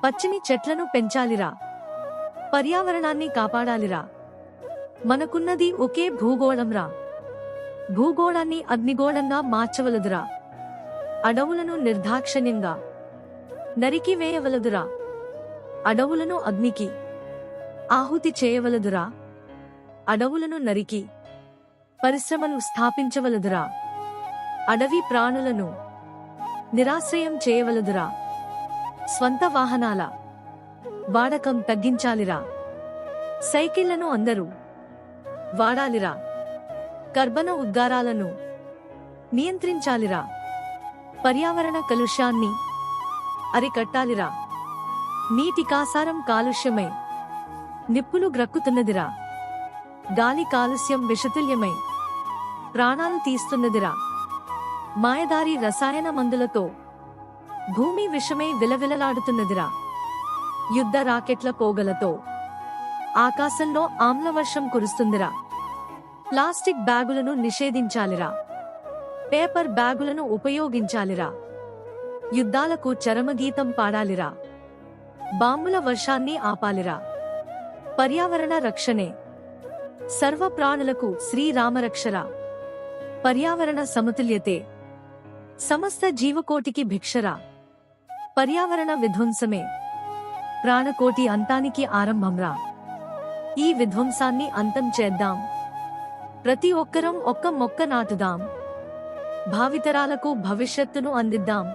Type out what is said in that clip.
పచ్చని చెట్లను పెంచాలిరా. పర్యావరణాన్ని కాపాడాలిరా. మనకున్నది ఒకే భూగోళంరా. భూగోళాన్ని అగ్నిగోళంగా మార్చవలదురా. అడవులను నిర్దాక్షిణ్యంగా నరికివేయవలదురా. అడవులను అగ్నికి ఆహుతి చేయవలదురా. అడవులను నరికి పరిశ్రమలు స్థాపించవలదురా. అడవి ప్రాణులను నిరాశ్రయం చేయవలదురా. స్వంత వాహనాల వాడకం తగ్గించాలిరా. సైకిళ్లను అందరూ వాడాలిరా. కర్బన ఉద్గారాలను నియంత్రించాలిరా. పర్యావరణ కాలుష్యాన్ని అరికట్టాలిరా. నీటి కాసారం కాలుష్యమై నిప్పులు గ్రక్కుతున్నదిరా. గాలి కాలుష్యం విషతుల్యమై ప్రాణాలు తీస్తున్నదిరా. మాయదారి రసాయన మందులతో భూమి విషమై విలవిలలాడుతున్నదిరా. యుద్ధ రాకెట్ల పోగలతో ఆకాశంలో ఆమ్లవర్షం కురుస్తుందిరా. ప్లాస్టిక్ బ్యాగులను నిషేధించాలిరా. పేపర్ బ్యాగులను ఉపయోగించాలిరా. యుద్ధాలకు చరమగీతం పాడాలిరా. బాంబుల వర్షాన్ని ఆపాలిరా. పర్యావరణ రక్షణే సర్వ ప్రాణులకు శ్రీరామరక్షరా. పర్యావరణ సమతుల్యతే సమస్త జీవకోటికి భిక్షరా. పర్యావరణ విధ్వంసమే ప్రాణకోటి అంతానికి ఆరంభంరా. ఈ విధ్వంసాన్ని అంతం చేద్దాం. ప్రతి ఒక్కరం ఒక్క మొక్క నాటుదాం. భావితరాలకు భవిష్యత్తును అందిద్దాం.